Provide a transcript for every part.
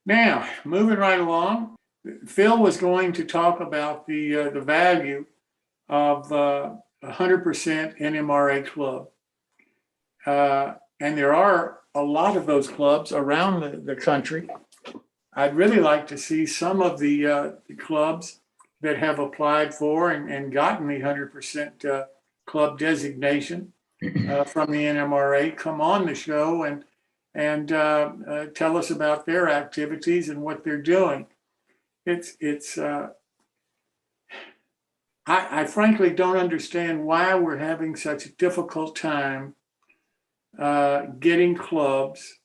Now, moving right along, Phil was going to talk about the value of 100% NMRA club. And there are a lot of those clubs around the country. I'd really like to see some of the clubs that have applied for and gotten the 100% club designation from the NMRA come on the show and tell us about their activities and what they're doing. I frankly don't understand why we're having such a difficult time getting clubs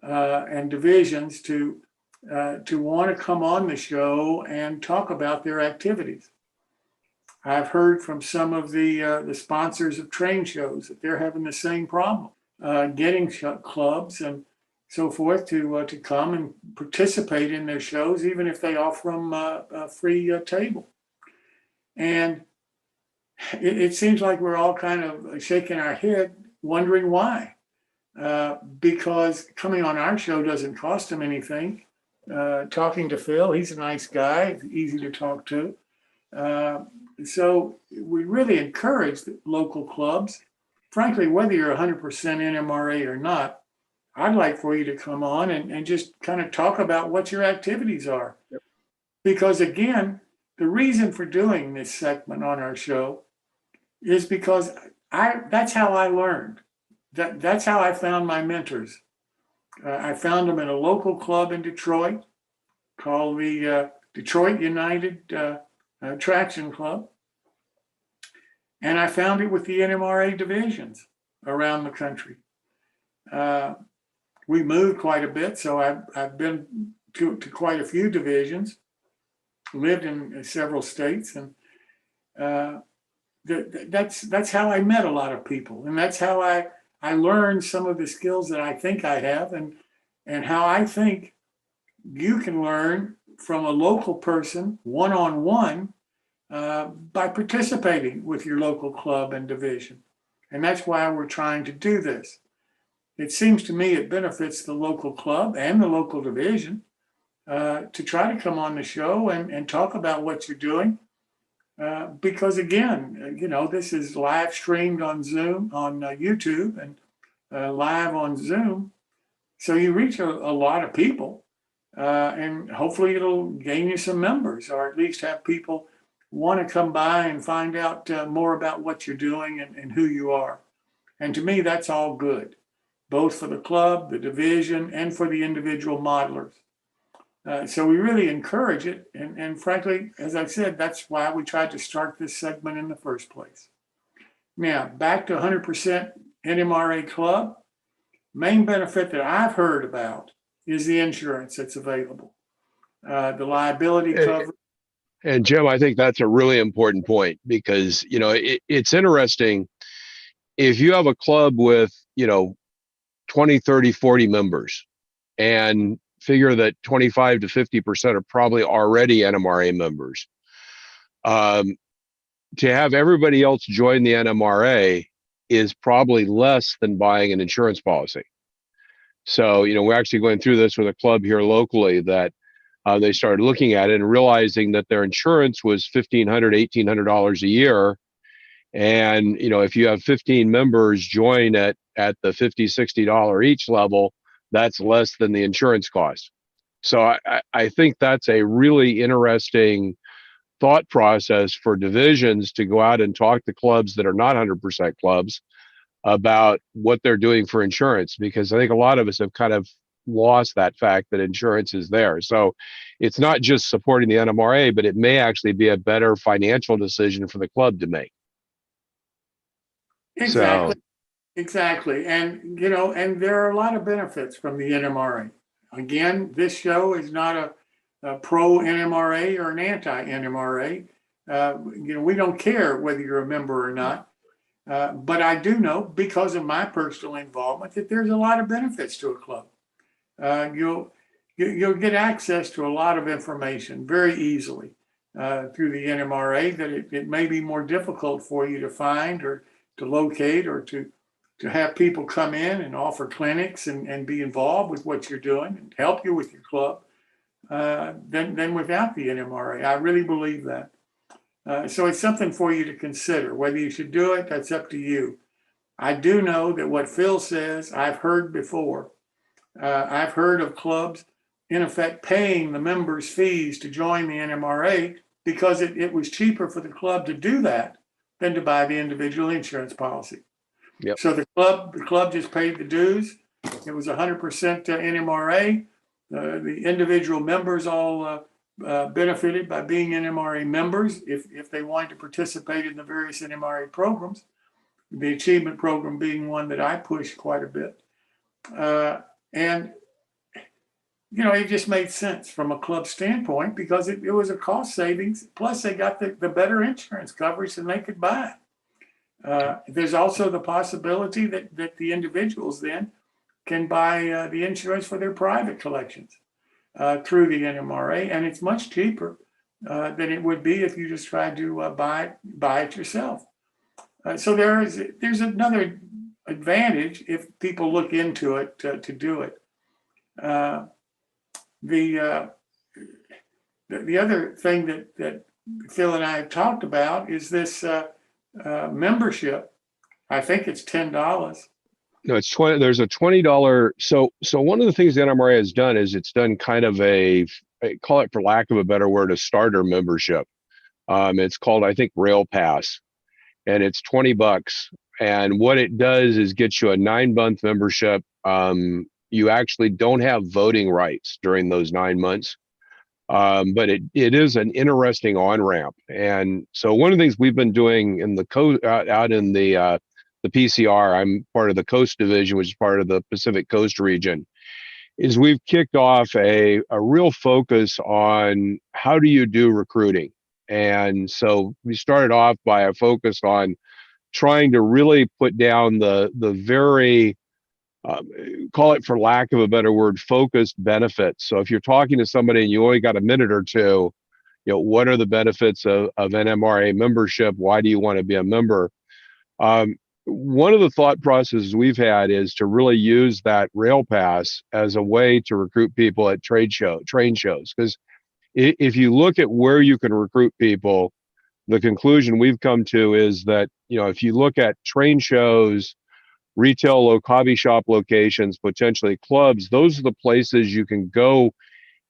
and divisions to want to come on the show and talk about their activities. I've heard from some of the sponsors of train shows that they're having the same problem getting clubs and so forth to come and participate in their shows, even if they offer them a free table. And it seems like we're all kind of shaking our head, wondering why. Because coming on our show doesn't cost them anything. Talking to Phil, he's a nice guy, easy to talk to. So we really encourage the local clubs. Frankly, whether you're 100% NMRA or not, I'd like for you to come on and just kind of talk about what your activities are. Yep. Because again, the reason for doing this segment on our show is because that's how I learned. That's how I found my mentors. I found them in a local club in Detroit called the Detroit United Traction Club. And I found it with the NMRA divisions around the country. We moved quite a bit, so I've been to quite a few divisions, lived in several states, and that's how I met a lot of people, and that's how I learned some of the skills that I think I have, and how I think you can learn from a local person one-on-one by participating with your local club and division. And that's why we're trying to do this. It seems to me it benefits the local club and the local division to try to come on the show and talk about what you're doing. Because again, this is live streamed on Zoom, on YouTube, and live on Zoom. So you reach a lot of people, and hopefully it'll gain you some members, or at least have people want to come by and find out more about what you're doing and who you are. And to me, that's all good, both for the club, the division, and for the individual modelers. So we really encourage it. And frankly, as I said, that's why we tried to start this segment in the first place. Now, back to 100% NMRA Club. Main benefit that I've heard about is the insurance that's available, the liability coverage. And Jim, I think that's a really important point because, it's interesting. If you have a club with, 20, 30, 40 members and figure that 25 to 50% are probably already NMRA members, to have everybody else join the NMRA is probably less than buying an insurance policy. So, we're actually going through this with a club here locally that they started looking at it and realizing that their insurance was $1,500, $1,800 a year. And, if you have 15 members join at the $50, $60 each level, that's less than the insurance cost. So I think that's a really interesting thought process for divisions to go out and talk to clubs that are not 100% clubs about what they're doing for insurance, because I think a lot of us have kind of lost that fact that insurance is there. So it's not just supporting the NMRA, but it may actually be a better financial decision for the club to make. Exactly. Exactly. And, and there are a lot of benefits from the NMRA. Again, this show is not a pro NMRA or an anti NMRA. We don't care whether you're a member or not. But I do know, because of my personal involvement, that there's a lot of benefits to a club. You'll get access to a lot of information very easily through the NMRA that it may be more difficult for you to find or to locate, or to have people come in and offer clinics and be involved with what you're doing and help you with your club. than without the NMRA. I really believe that. So it's something for you to consider. Whether you should do it, that's up to you. I do know that what Phil says, I've heard before. I've heard of clubs, in effect, paying the members' fees to join the NMRA because it was cheaper for the club to do that than to buy the individual insurance policy. Yep. So the club just paid the dues. It was 100% NMRA. The individual members all benefited by being NMRA members if they wanted to participate in the various NMRA programs, the achievement program being one that I push quite a bit. And, it just made sense from a club standpoint because it was a cost savings. Plus, they got the better insurance coverage than they could buy. There's also the possibility that the individuals then can buy the insurance for their private collections through the NMRA, and it's much cheaper than it would be if you just tried to buy it yourself. So there's another advantage if people look into it to do it. The other thing that Phil and I have talked about is this membership. I think it's $10. No, it's 20. There's a $20. So one of the things the NMRA has done is it's done kind of I call it, for lack of a better word, a starter membership. It's called, I think, Rail Pass, and it's $20. And what it does is get you a 9-month membership. You actually don't have voting rights during those 9 months. But it is an interesting on-ramp. And so one of the things we've been doing in the out in the PCR, I'm part of the Coast Division, which is part of the Pacific Coast region, is we've kicked off a real focus on how do you do recruiting. And so we started off by a focus on trying to really put down the very call it, for lack of a better word, focused benefits. So if you're talking to somebody and you only got a minute or two, what are the benefits of NMRA membership? Why do you want to be a member? One of the thought processes we've had is to really use that Rail Pass as a way to recruit people at train shows. Because if you look at where you can recruit people, the conclusion we've come to is that, if you look at train shows, retail coffee shop locations, potentially clubs, those are the places you can go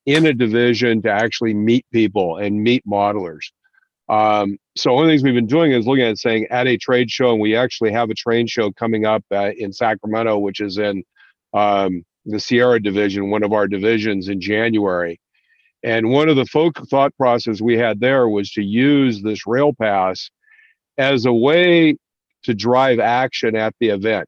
in a division to actually meet people and meet modelers. So one of the things we've been doing is looking at saying at a trade show, and we actually have a trade show coming up in Sacramento, which is in the Sierra division, one of our divisions, in January. And one of the thought process we had there was to use this Rail Pass as a way to drive action at the event.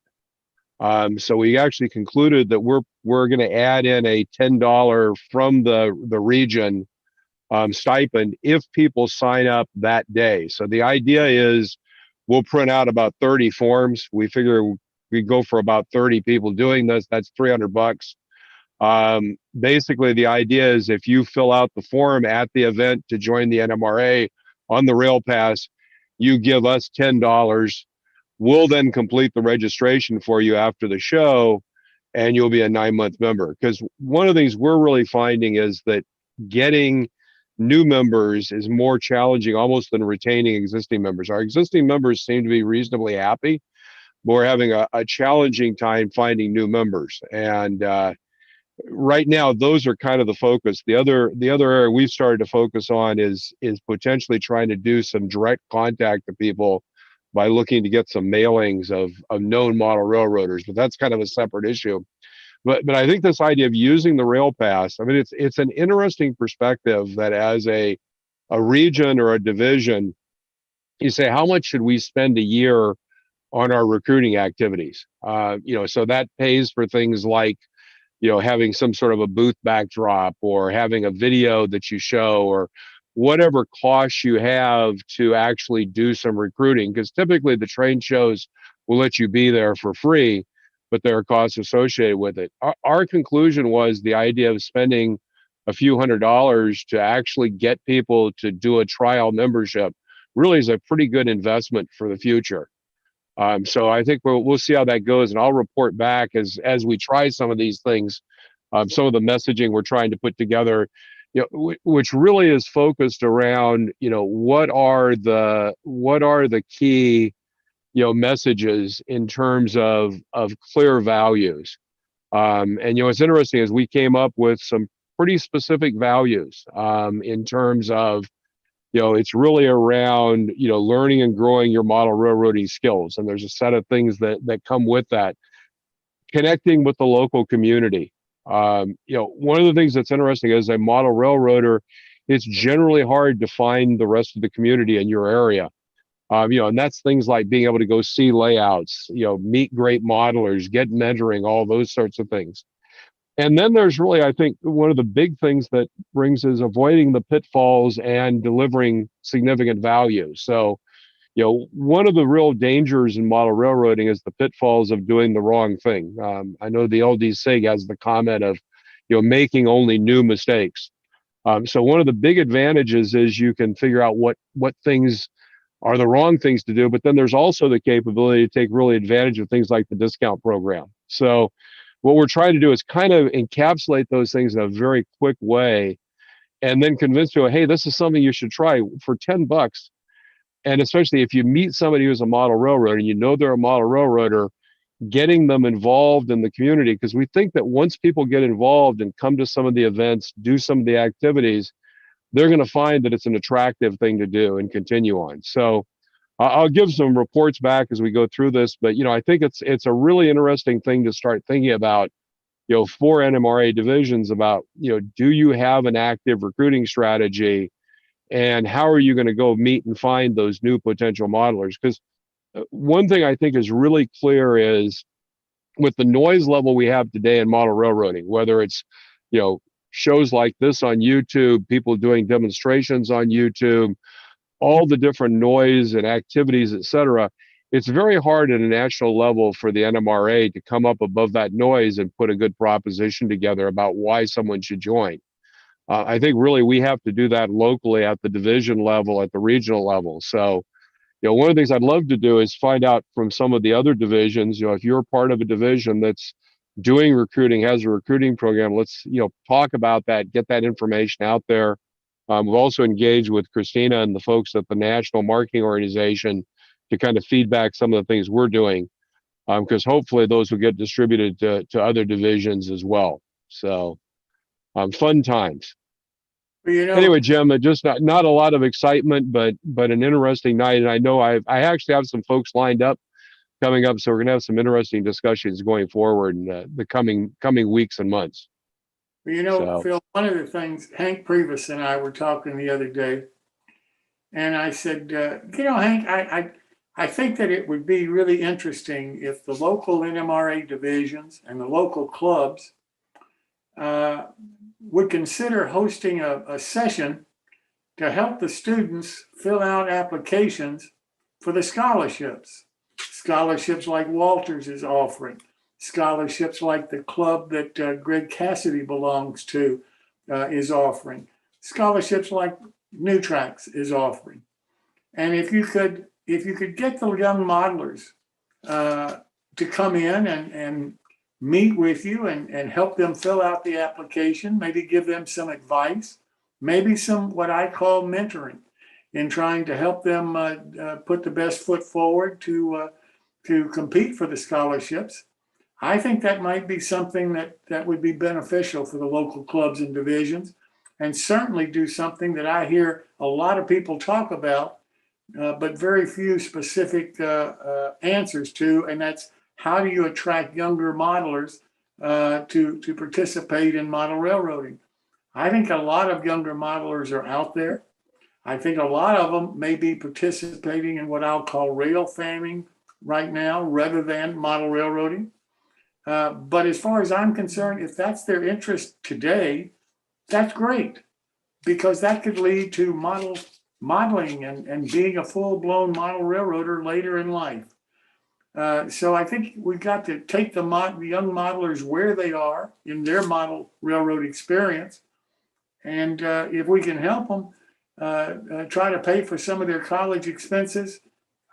So we actually concluded that we're going to add in a $10 from the region stipend if people sign up that day. So the idea is we'll print out about 30 forms. We figure we go for about 30 people doing this. That's $300. Basically, the idea is if you fill out the form at the event to join the NMRA on the Rail Pass, you give us $10. We'll then complete the registration for you after the show, and you'll be a 9-month member. Because one of the things we're really finding is that getting new members is more challenging almost than retaining existing members. Our existing members seem to be reasonably happy, but we're having a challenging time finding new members. And right now, those are kind of the focus. The other area we've started to focus on is potentially trying to do some direct contact to people by looking to get some mailings of known model railroaders, but that's kind of a separate issue. But I think this idea of using the Rail Pass, I mean, it's an interesting perspective that as a region or a division, you say, how much should we spend a year on our recruiting activities? So that pays for things like, having some sort of a booth backdrop or having a video that you show or whatever costs you have to actually do some recruiting, because typically the train shows will let you be there for free, but there are costs associated with it. Our conclusion was the idea of spending a few $100s to actually get people to do a trial membership really is a pretty good investment for the future. So I think we'll see how that goes, and I'll report back as we try some of these things some of the messaging we're trying to put together, which really is focused around, what are the key, messages in terms of clear values. And what's interesting is we came up with some pretty specific values in terms of, it's really around, learning and growing your model railroading skills. And there's a set of things that come with that. Connecting with the local community. One of the things that's interesting is a model railroader, it's generally hard to find the rest of the community in your area. And that's things like being able to go see layouts, meet great modelers, get mentoring, all those sorts of things. And then there's really, I think, one of the big things that brings is avoiding the pitfalls and delivering significant value. So, one of the real dangers in model railroading is the pitfalls of doing the wrong thing. I know the LD SIG has the comment of, making only new mistakes. So one of the big advantages is you can figure out what things are the wrong things to do, but then there's also the capability to take really advantage of things like the discount program. So what we're trying to do is kind of encapsulate those things in a very quick way, and then convince you, hey, this is something you should try for $10. And especially if you meet somebody who's a model railroader and they're a model railroader, getting them involved in the community, because we think that once people get involved and come to some of the events, do some of the activities, they're going to find that it's an attractive thing to do and continue on. So I'll give some reports back as we go through this, but I think it's a really interesting thing to start thinking about, for NMRA divisions about, do you have an active recruiting strategy, and how are you going to go meet and find those new potential modelers? Because one thing I think is really clear is with the noise level we have today in model railroading, whether it's, shows like this on YouTube, people doing demonstrations on YouTube, all the different noise and activities, et cetera, it's very hard at a national level for the NMRA to come up above that noise and put a good proposition together about why someone should join. I think really we have to do that locally at the division level, at the regional level. So, one of the things I'd love to do is find out from some of the other divisions, if you're part of a division that's doing recruiting, has a recruiting program, let's, talk about that, get that information out there. We've also engaged with Christina and the folks at the National Marketing Organization to kind of feedback some of the things we're doing, because hopefully those will get distributed to other divisions as well. So fun times. Anyway, Jim, just not a lot of excitement, but an interesting night. And I know I actually have some folks lined up coming up, so we're going to have some interesting discussions going forward in the coming weeks and months. Phil, one of the things, Hank Previs and I were talking the other day, and I said, Hank, I think that it would be really interesting if the local NMRA divisions and the local clubs would consider hosting a session to help the students fill out applications for the scholarships. Scholarships like Walters is offering, scholarships like the club that Greg Cassidy belongs to is offering, scholarships like New Tracks is offering. And if you could get the young modelers to come in and meet with you and help them fill out the application, maybe give them some advice, maybe some what I call mentoring in trying to help them put the best foot forward to compete for the scholarships. I think that might be something that would be beneficial for the local clubs and divisions, and certainly do something that I hear a lot of people talk about, but very few specific answers to, and that's how do you attract younger modelers to participate in model railroading? I think a lot of younger modelers are out there. I think a lot of them may be participating in what I'll call rail fanning right now rather than model railroading. But as far as I'm concerned, if that's their interest today, that's great, because that could lead to modeling and being a full-blown model railroader later in life. So I think we've got to take the young modelers where they are in their model railroad experience. And if we can help them try to pay for some of their college expenses,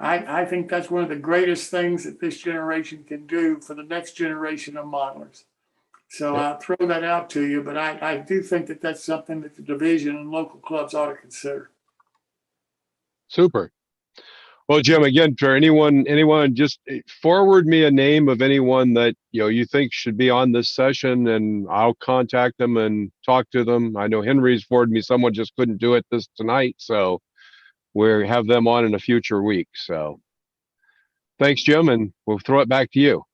I think that's one of the greatest things that this generation can do for the next generation of modelers. So Yep. I'll throw that out to you, but I do think that that's something that the division and local clubs ought to consider. Super. Well, Jim, again, for anyone, just forward me a name of anyone that, you think should be on this session, and I'll contact them and talk to them. I know Henry's forwarded me someone, just couldn't do it tonight. So we'll have them on in a future week. So thanks, Jim, and we'll throw it back to you.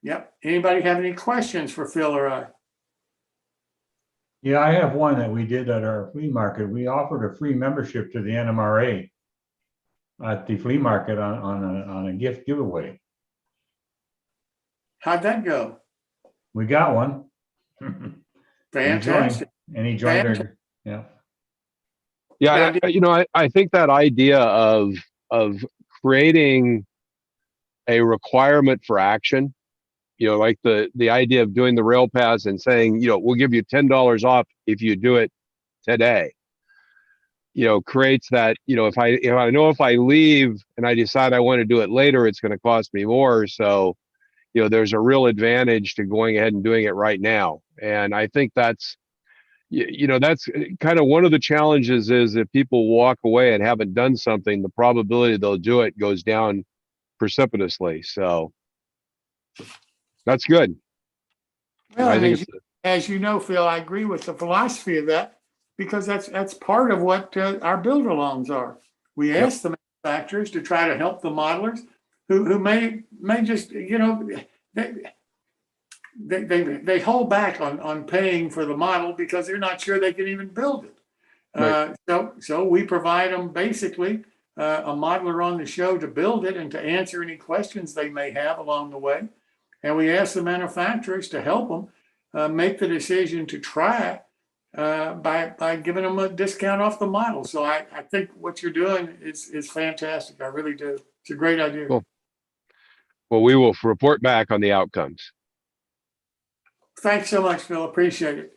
Yep. Anybody have any questions for Phil or I? Yeah, I have one that we did at our flea market. We offered a free membership to the NMRA at the flea market on a gift giveaway. How'd that go? We got one. And Fantastic. he joined our, yeah. Yeah, I think that idea of creating a requirement for action, like the idea of doing the rail pass and saying, we'll give you $10 off if you do it today, creates that, if I know if I leave and I decide I want to do it later, it's going to cost me more. So, there's a real advantage to going ahead and doing it right now. And I think that's, that's kind of one of the challenges, is if people walk away and haven't done something, the probability they'll do it goes down precipitously. So that's good. Well, I and think as you know, Phil, I agree with the philosophy of that, because that's part of what our build-alongs are. We ask the manufacturers to try to help the modelers who may just, they hold back on paying for the model because they're not sure they can even build it. Right. So we provide them basically a modeler on the show to build it and to answer any questions they may have along the way. And we ask the manufacturers to help them make the decision to try by giving them a discount off the model. So I think what you're doing is fantastic. I really do. It's a great idea. Cool. Well, we will report back on the outcomes. Thanks so much, Phil. Appreciate it.